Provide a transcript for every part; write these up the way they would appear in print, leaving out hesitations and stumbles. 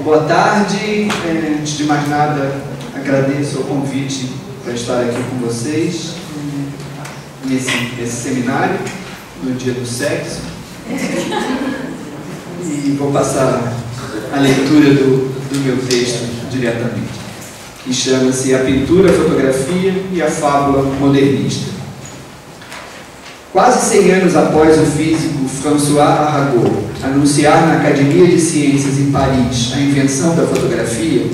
Boa tarde. Antes de mais nada, agradeço o convite para estar aqui com vocês nesse seminário no Dia do Sexo. E vou passar a leitura do meu texto diretamente, que chama-se A Pintura, a Fotografia e a Fábula Modernista. Quase 100 anos após o físico François Arago anunciar na Academia de Ciências em Paris a invenção da fotografia,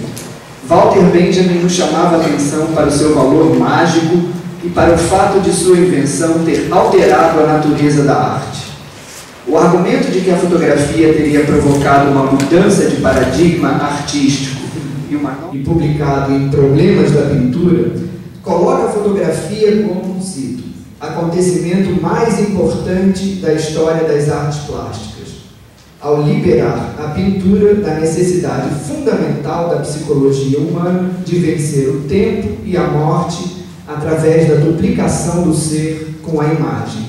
Walter Benjamin nos chamava a atenção para o seu valor mágico e para o fato de sua invenção ter alterado a natureza da arte. O argumento de que a fotografia teria provocado uma mudança de paradigma artístico e publicado em Problemas da Pintura, coloca a fotografia como, cito, acontecimento mais importante da história das artes plásticas, ao liberar a pintura da necessidade fundamental da psicologia humana de vencer o tempo e a morte através da duplicação do ser com a imagem.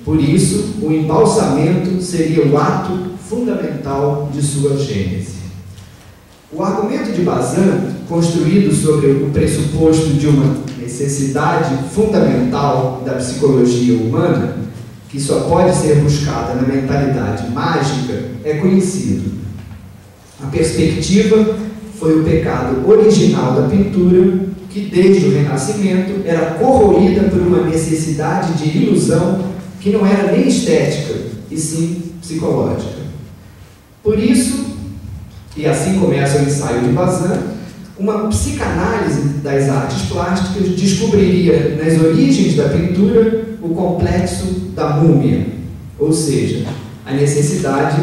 Por isso, o embalsamento seria o ato fundamental de sua gênese. O argumento de Bazin, construído sobre o pressuposto de uma necessidade fundamental da psicologia humana, que só pode ser buscada na mentalidade mágica, é conhecido. A perspectiva foi o pecado original da pintura, que desde o Renascimento era corroída por uma necessidade de ilusão que não era nem estética, e sim psicológica. Por isso, e assim começa o ensaio de Bazin, uma psicanálise das artes plásticas descobriria nas origens da pintura o complexo da múmia, ou seja, a necessidade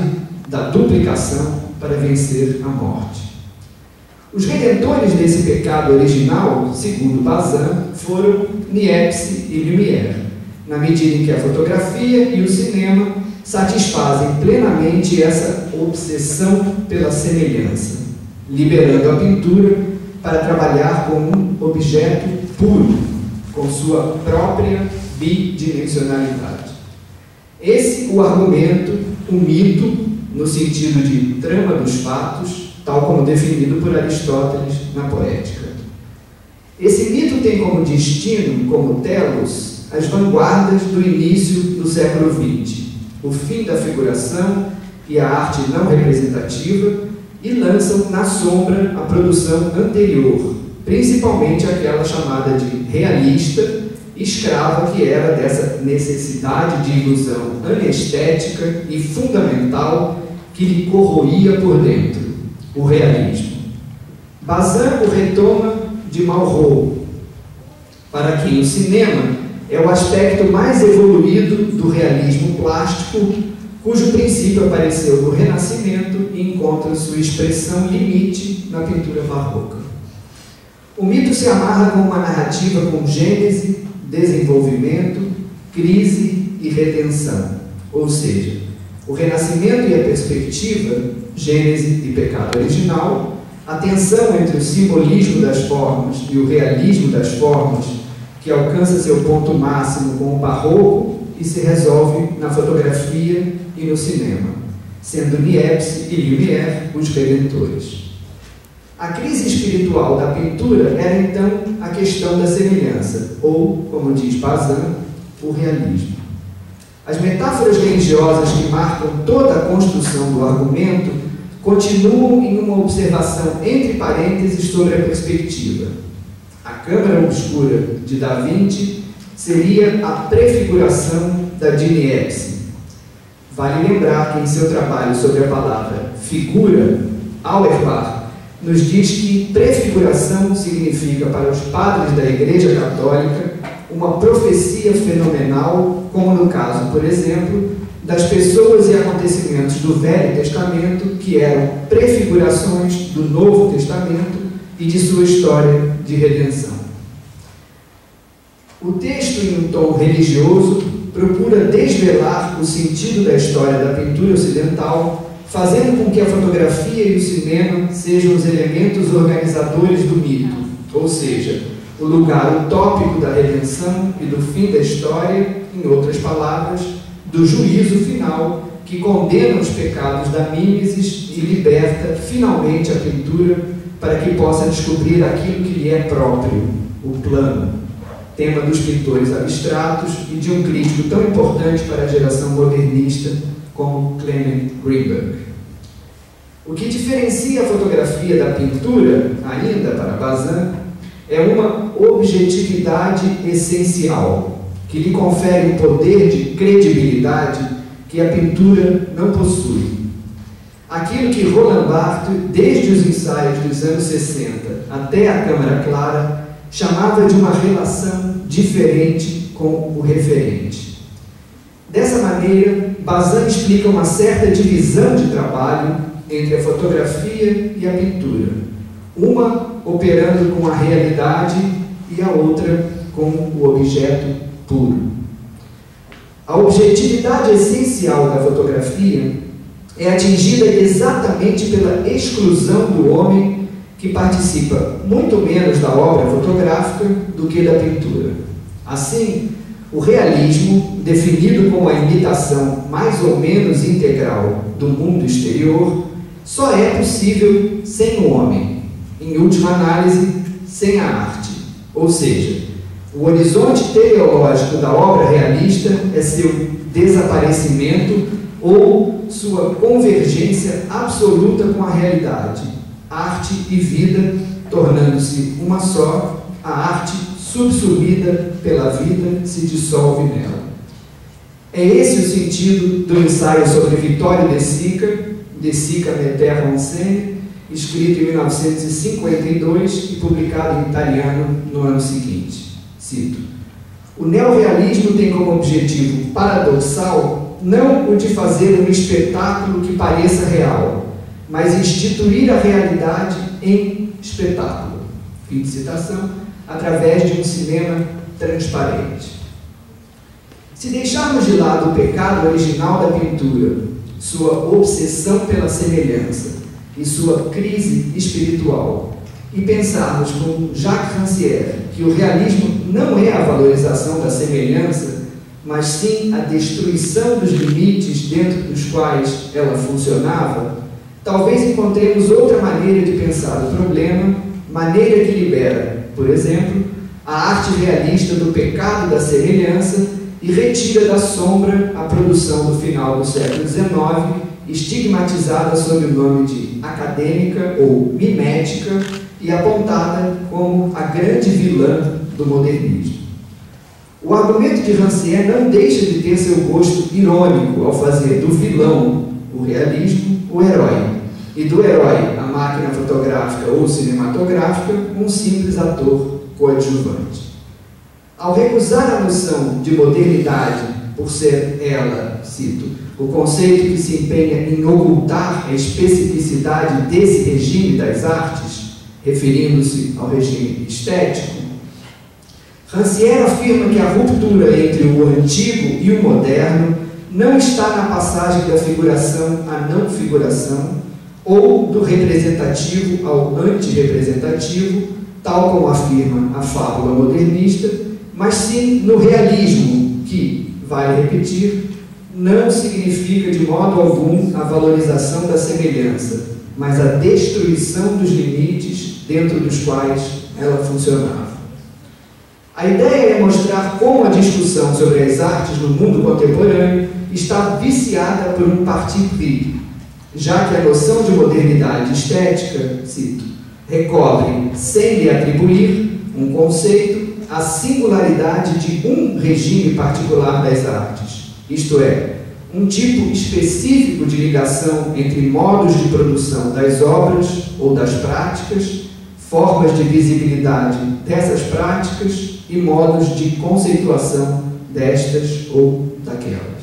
da duplicação para vencer a morte. Os redentores desse pecado original, segundo Bazin, foram Niepce e Lumière, na medida em que a fotografia e o cinema satisfazem plenamente essa obsessão pela semelhança, liberando a pintura para trabalhar com um objeto puro, com sua própria bidimensionalidade. Esse o argumento, o mito, no sentido de trama dos fatos, tal como definido por Aristóteles na Poética. Esse mito tem como destino, como telos, as vanguardas do início do século XX, o fim da figuração e a arte não representativa, e lançam na sombra a produção anterior, principalmente aquela chamada de realista, escrava que era dessa necessidade de ilusão anestética e fundamental que lhe corroía por dentro, o realismo. Bazin o retoma de Malraux, para quem o cinema é o aspecto mais evoluído do realismo plástico, cujo princípio apareceu no Renascimento e encontra sua expressão limite na pintura barroca. O mito se amarra com uma narrativa com gênese, desenvolvimento, crise e redenção, ou seja, o renascimento e a perspectiva, gênese e pecado original, a tensão entre o simbolismo das formas e o realismo das formas, que alcança seu ponto máximo com o barroco e se resolve na fotografia e no cinema, sendo Niepce e Lumière os redentores. A crise espiritual da pintura era então a questão da semelhança, ou, como diz Bazin, o realismo. As metáforas religiosas que marcam toda a construção do argumento continuam em uma observação entre parênteses sobre a perspectiva. A câmara obscura de Da Vinci seria a prefiguração da de Niepce. Vale lembrar que em seu trabalho sobre a palavra figura, Auerbach nos diz que prefiguração significa para os padres da Igreja Católica uma profecia fenomenal, como no caso, por exemplo, das pessoas e acontecimentos do Velho Testamento, que eram prefigurações do Novo Testamento e de sua história de redenção. O texto, em um tom religioso, procura desvelar o sentido da história da pintura ocidental, fazendo com que a fotografia e o cinema sejam os elementos organizadores do mito, ou seja, o lugar utópico da redenção e do fim da história, em outras palavras, do juízo final que condena os pecados da mimesis e liberta finalmente a pintura para que possa descobrir aquilo que lhe é próprio, o plano, tema dos pintores abstratos e de um crítico tão importante para a geração modernista como Clement Greenberg. O que diferencia a fotografia da pintura, ainda para Bazin, é uma objetividade essencial, que lhe confere um poder de credibilidade que a pintura não possui. Aquilo que Roland Barthes, desde os ensaios dos anos 60 até a Câmara Clara, chamava de uma relação diferente com o referente. Dessa maneira, Bazin explica uma certa divisão de trabalho entre a fotografia e a pintura, uma operando com a realidade e a outra com o objeto puro. A objetividade essencial da fotografia é atingida exatamente pela exclusão do homem, que participa muito menos da obra fotográfica do que da pintura. Assim, o realismo, definido como a imitação mais ou menos integral do mundo exterior, só é possível sem o homem, em última análise, sem a arte. Ou seja, o horizonte teleológico da obra realista é seu desaparecimento ou sua convergência absoluta com a realidade, arte e vida tornando-se uma só, a arte subsumida pela vida se dissolve nela. É esse o sentido do ensaio sobre Vittorio De Sica Me Terra en Scène, escrito em 1952 e publicado em italiano no ano seguinte. Cito: o neorrealismo tem como objetivo paradoxal não o de fazer um espetáculo que pareça real, mas instituir a realidade em espetáculo. Fim de citação, através de um cinema transparente. Se deixarmos de lado o pecado original da pintura, sua obsessão pela semelhança e sua crise espiritual, e pensarmos com Jacques Rancière que o realismo não é a valorização da semelhança, mas sim a destruição dos limites dentro dos quais ela funcionava, talvez encontremos outra maneira de pensar o problema, maneira que libera, por exemplo, a arte realista do pecado da semelhança e retira da sombra a produção do final do século XIX, estigmatizada sob o nome de acadêmica ou mimética e apontada como a grande vilã do modernismo. O argumento de Rancière não deixa de ter seu gosto irônico ao fazer do vilão, o realismo, o herói, e do herói, a máquina fotográfica ou cinematográfica, um simples ator coadjuvante. Ao recusar a noção de modernidade por ser ela, cito, o conceito que se empenha em ocultar a especificidade desse regime das artes, referindo-se ao regime estético, Rancière afirma que a ruptura entre o antigo e o moderno não está na passagem da figuração à não figuração ou do representativo ao antirrepresentativo, tal como afirma a fábula modernista, mas sim no realismo, que, vale repetir, não significa de modo algum a valorização da semelhança, mas a destruição dos limites dentro dos quais ela funcionava. A ideia é mostrar como a discussão sobre as artes no mundo contemporâneo está viciada por um parti pris, já que a noção de modernidade estética, cito, recobre, sem lhe atribuir um conceito, a singularidade de um regime particular das artes, isto é, um tipo específico de ligação entre modos de produção das obras ou das práticas, formas de visibilidade dessas práticas e modos de conceituação destas ou daquelas.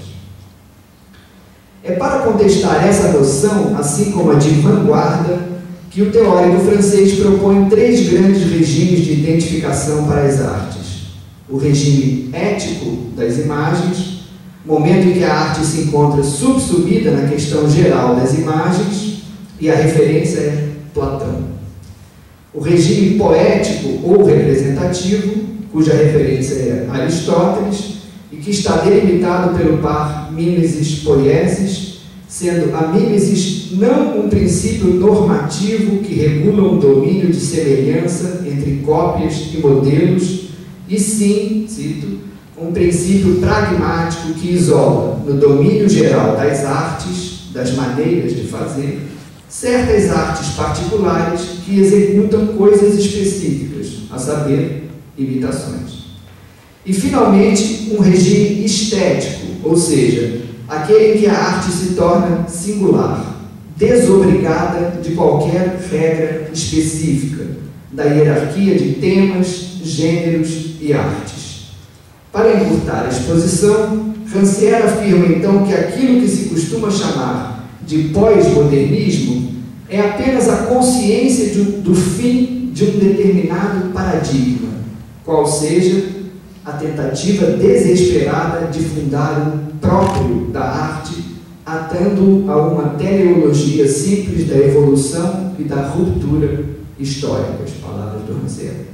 É para contestar essa noção, assim como a de vanguarda, que o teórico francês propõe três grandes regimes de identificação para as artes. O regime ético das imagens, momento em que a arte se encontra subsumida na questão geral das imagens, e a referência é Platão. O regime poético ou representativo, cuja referência é Aristóteles, e que está delimitado pelo par mimesis-poiesis, sendo a mimesis não um princípio normativo que regula um domínio de semelhança entre cópias e modelos, e sim, cito, um princípio pragmático que isola, no domínio geral das artes, das maneiras de fazer, certas artes particulares que executam coisas específicas, a saber, imitações. E, finalmente, um regime estético, ou seja, aquele em que a arte se torna singular, desobrigada de qualquer regra específica, da hierarquia de temas, gêneros e artes. Para encurtar a exposição, Rancière afirma então que aquilo que se costuma chamar de pós-modernismo é apenas a consciência do fim de um determinado paradigma, qual seja a tentativa desesperada de fundar um próprio da arte, atando a uma teleologia simples da evolução e da ruptura histórica, as palavras do Rancière.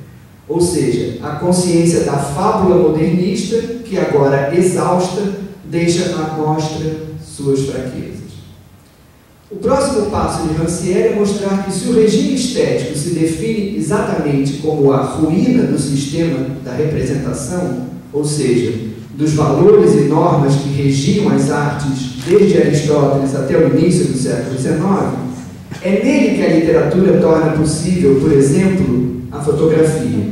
Ou seja, a consciência da fábula modernista, que agora exausta, deixa à mostra suas fraquezas. O próximo passo de Rancière é mostrar que se o regime estético se define exatamente como a ruína do sistema da representação, ou seja, dos valores e normas que regiam as artes desde Aristóteles até o início do século XIX, é nele que a literatura torna possível, por exemplo, a fotografia,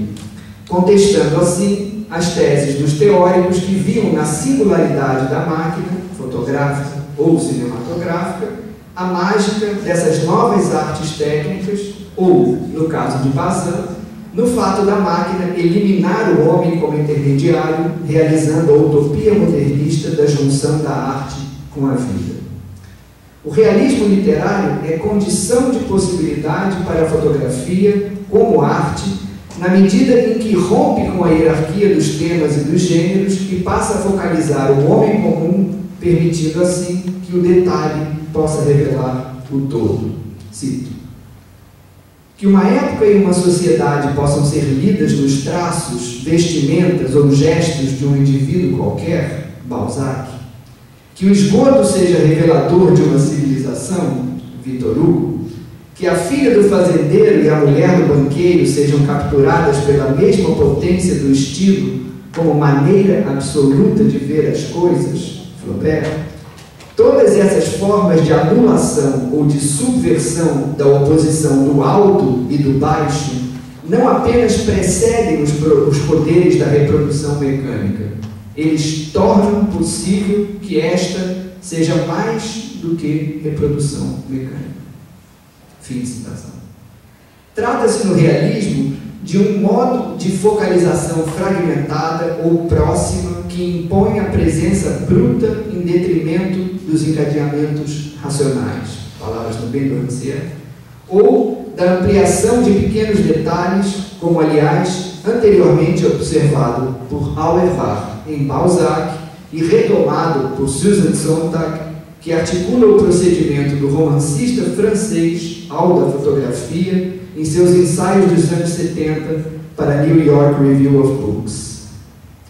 contestando assim as teses dos teóricos que viam na singularidade da máquina fotográfica ou cinematográfica a mágica dessas novas artes técnicas, ou, no caso de Bazin, no fato da máquina eliminar o homem como intermediário, realizando a utopia modernista da junção da arte com a vida. O realismo literário é condição de possibilidade para a fotografia como arte, na medida em que rompe com a hierarquia dos temas e dos gêneros e passa a focalizar o homem comum, permitindo assim que o detalhe possa revelar o todo. Cito: que uma época e uma sociedade possam ser lidas nos traços, vestimentas ou gestos de um indivíduo qualquer, Balzac, que o esgoto seja revelador de uma civilização, Victor Hugo, que a filha do fazendeiro e a mulher do banqueiro sejam capturadas pela mesma potência do estilo como maneira absoluta de ver as coisas, Flaubert. Todas essas formas de anulação ou de subversão da oposição do alto e do baixo não apenas precedem os poderes da reprodução mecânica, eles tornam possível que esta seja mais do que reprodução mecânica. Fim de citação. Trata-se no realismo de um modo de focalização fragmentada ou próxima que impõe a presença bruta em detrimento dos encadeamentos racionais, palavras também do Rancière, ou da ampliação de pequenos detalhes, como, aliás, anteriormente observado por Auerbach em Balzac e retomado por Susan Sontag, que articula o procedimento do romancista francês Alda Fotografia em seus ensaios dos anos 70 para a New York Review of Books.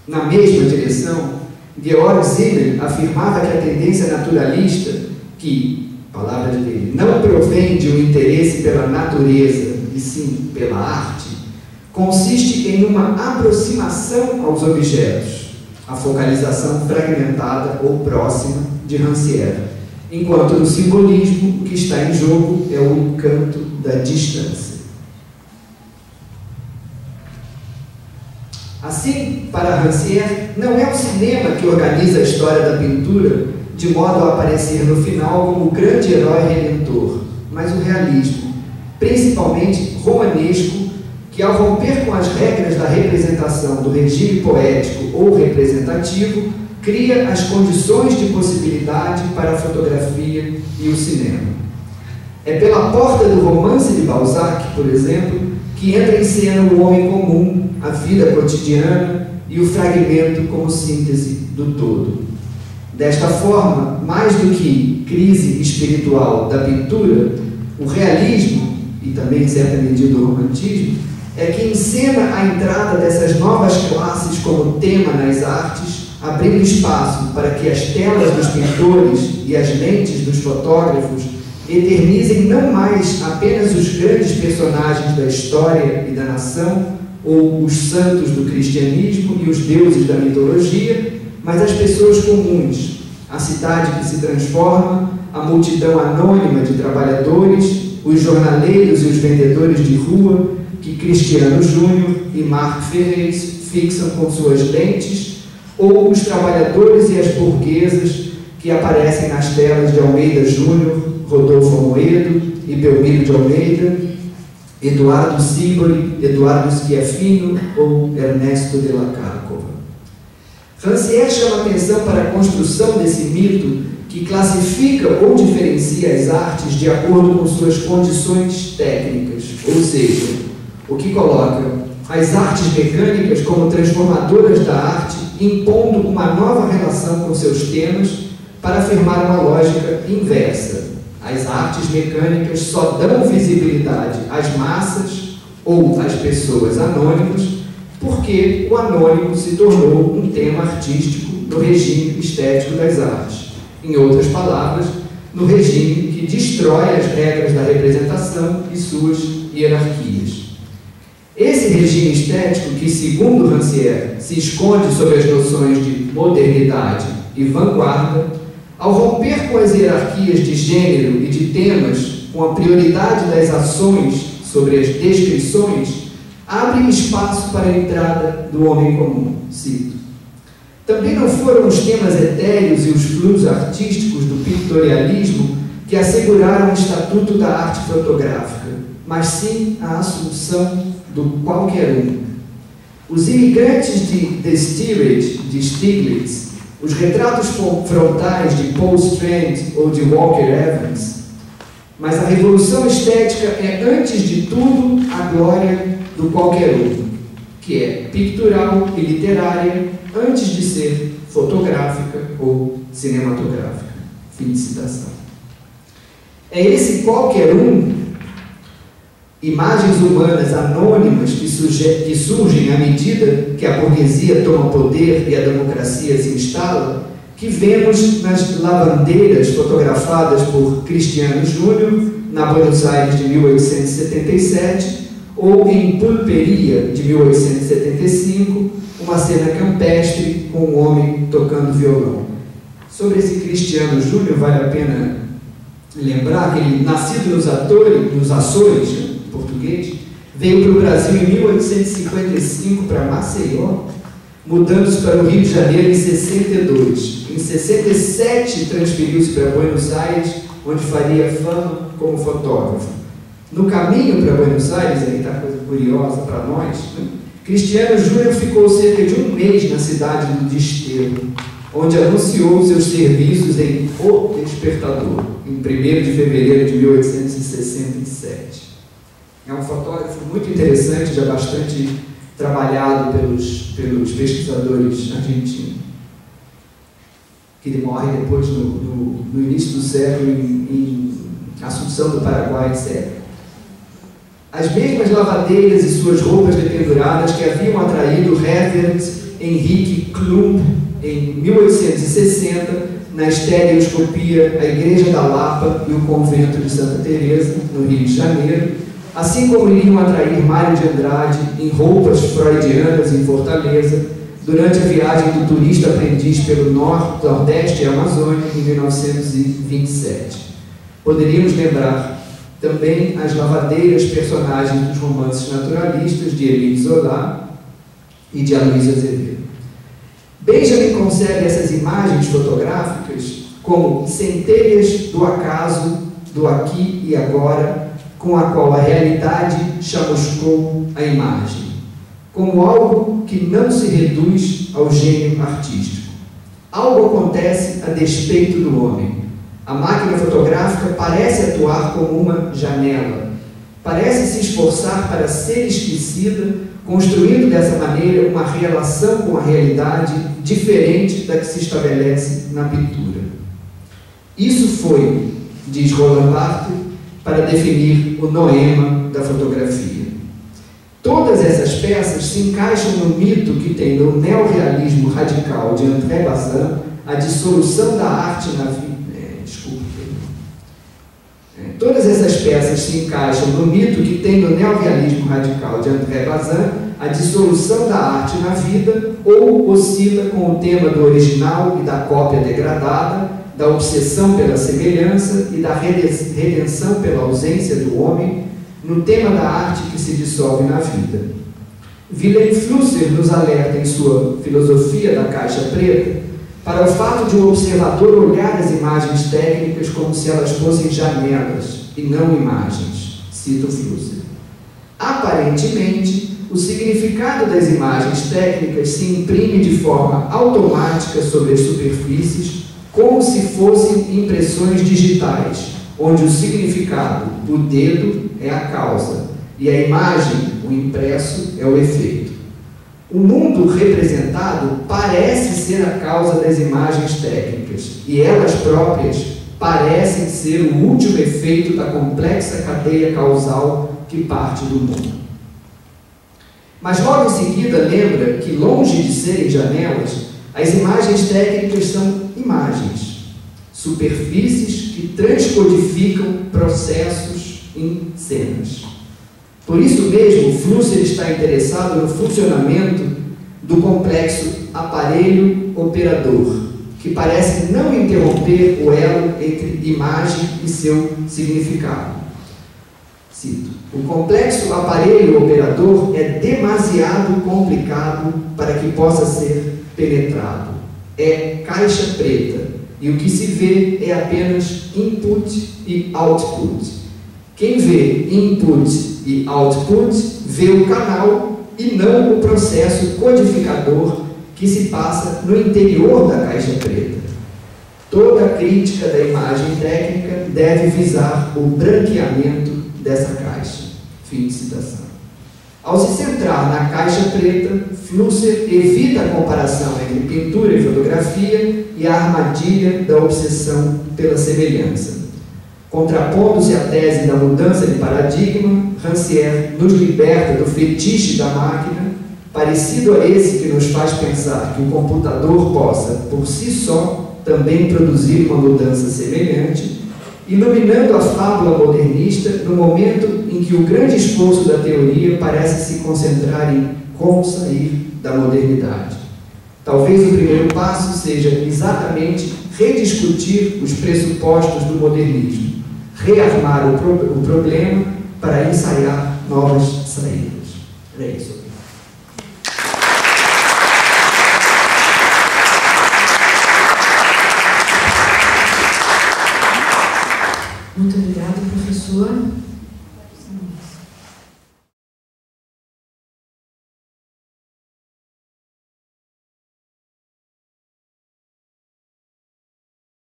Na mesma direção, Georg Simmel afirmava que a tendência naturalista, que, palavras dele, não provém de um interesse pela natureza, e sim pela arte, consiste em uma aproximação aos objetos, a focalização fragmentada ou próxima de Rancière, enquanto no simbolismo o que está em jogo é o encanto da distância. Assim, para Rancière, não é o cinema que organiza a história da pintura de modo a aparecer no final como o grande herói redentor, mas o realismo, principalmente romanesco, que ao romper com as regras da representação do regime poético ou representativo, cria as condições de possibilidade para a fotografia e o cinema. É pela porta do romance de Balzac, por exemplo, que entra em cena o homem comum, a vida cotidiana e o fragmento como síntese do todo. Desta forma, mais do que crise espiritual da pintura, o realismo, e também em certa medida o romantismo, é que encena a entrada dessas novas classes como tema nas artes, abrindo espaço para que as telas dos pintores e as lentes dos fotógrafos eternizem não mais apenas os grandes personagens da história e da nação, ou os santos do cristianismo e os deuses da mitologia, mas as pessoas comuns, a cidade que se transforma, a multidão anônima de trabalhadores, os jornaleiros e os vendedores de rua que Cristiano Júnior e Marc Ferrez fixam com suas lentes, ou os trabalhadores e as burguesas que aparecem nas telas de Almeida Júnior, Rodolfo Amoedo e Belmiro de Almeida, Eduardo Sibori, Eduardo Schiaffino ou Ernesto de la Cárcova. Rancière chama atenção para a construção desse mito que classifica ou diferencia as artes de acordo com suas condições técnicas, ou seja, o que coloca as artes mecânicas como transformadoras da arte, impondo uma nova relação com seus temas para afirmar uma lógica inversa. As artes mecânicas só dão visibilidade às massas ou às pessoas anônimas porque o anônimo se tornou um tema artístico no regime estético das artes. Em outras palavras, no regime que destrói as regras da representação e suas hierarquias. Esse regime estético que, segundo Rancière, se esconde sob as noções de modernidade e vanguarda, ao romper com as hierarquias de gênero e de temas, com a prioridade das ações sobre as descrições, abre espaço para a entrada do homem comum. Cito. Também não foram os temas etéreos e os fluxos artísticos do pictorialismo que asseguraram o estatuto da arte fotográfica, mas sim a assunção do qualquer um. Os imigrantes de The Steerage, de Stiglitz, os retratos frontais de Paul Strand ou de Walker Evans, mas a revolução estética é, antes de tudo, a glória do qualquer um, que é pictural e literária, antes de ser fotográfica ou cinematográfica. Fim de citação. É esse qualquer um, imagens humanas anônimas que surgem à medida que a burguesia toma poder e a democracia se instala, que vemos nas lavandeiras fotografadas por Cristiano Júnior, na Buenos Aires de 1877, ou em Pulperia, de 1875, uma cena campestre com um homem tocando violão. Sobre esse Cristiano Júnior, vale a pena lembrar que ele, nascido nos Açores, português, veio para o Brasil em 1855 para Maceió, mudando-se para o Rio de Janeiro em 62. Em 67 transferiu-se para Buenos Aires, onde faria fama como fotógrafo. No caminho para Buenos Aires, aí está coisa curiosa para nós, né? Cristiano Júnior ficou cerca de um mês na cidade do Desterro, onde anunciou seus serviços em O Despertador, em 1º de fevereiro de 1867. É um fotógrafo muito interessante, já bastante trabalhado pelos pesquisadores argentinos. Que ele morre depois, no início do século, em Assunção do Paraguai, etc. As mesmas lavadeiras e suas roupas dependuradas que haviam atraído Herbert Henrique Klump em 1860 na estereoscopia A Igreja da Lapa e o Convento de Santa Teresa, no Rio de Janeiro, assim como iriam atrair Mário de Andrade em roupas freudianas em Fortaleza, durante a viagem do turista aprendiz pelo Nordeste e Amazônia em 1927. Poderíamos lembrar também as lavadeiras personagens dos romances naturalistas de Émile Zola e de Aloysio Azevedo. Benjamin concebe essas imagens fotográficas como centelhas do acaso, do aqui e agora, com a qual a realidade chamuscou a imagem, como algo que não se reduz ao gênio artístico. Algo acontece a despeito do homem. A máquina fotográfica parece atuar como uma janela, parece se esforçar para ser esquecida, construindo dessa maneira uma relação com a realidade diferente da que se estabelece na pintura. Isso foi, diz Roland Barthes, para definir o noema da fotografia. Todas essas peças se encaixam no mito que tem no neorrealismo radical de André Bazin a dissolução da arte na vida. Todas essas peças se encaixam no mito que tem no neorrealismo radical de André Bazin a dissolução da arte na vida, ou oscila com o tema do original e da cópia degradada, da obsessão pela semelhança e da redenção pela ausência do homem, no tema da arte que se dissolve na vida. Wilhelm Flusser nos alerta em sua Filosofia da Caixa Preta para o fato de o observador olhar as imagens técnicas como se elas fossem janelas e não imagens. Cito Flusser. Aparentemente, o significado das imagens técnicas se imprime de forma automática sobre as superfícies, como se fossem impressões digitais, onde o significado, o dedo, é a causa, e a imagem, o impresso, é o efeito. O mundo representado parece ser a causa das imagens técnicas, e elas próprias parecem ser o último efeito da complexa cadeia causal que parte do mundo. Mas logo em seguida lembra que, longe de serem janelas, as imagens técnicas são imagens, superfícies que transcodificam processos em cenas. Por isso mesmo, Flusser está interessado no funcionamento do complexo aparelho-operador, que parece não interromper o elo entre imagem e seu significado. Cito: o complexo aparelho-operador é demasiado complicado para que possa ser penetrado. É caixa preta, e o que se vê é apenas input e output. Quem vê input e output vê o canal e não o processo codificador que se passa no interior da caixa preta. Toda a crítica da imagem técnica deve visar o branqueamento dessa caixa. Fim de citação. Ao se centrar na caixa preta, Flusser evita a comparação entre pintura e fotografia e a armadilha da obsessão pela semelhança. Contrapondo-se à tese da mudança de paradigma, Rancière nos liberta do fetiche da máquina, parecido a esse que nos faz pensar que o computador possa, por si só, também produzir uma mudança semelhante, iluminando a fábula modernista no momento em que o grande esforço da teoria parece se concentrar em como sair da modernidade. Talvez o primeiro passo seja exatamente rediscutir os pressupostos do modernismo, rearmar o problema para ensaiar novas saídas. É isso.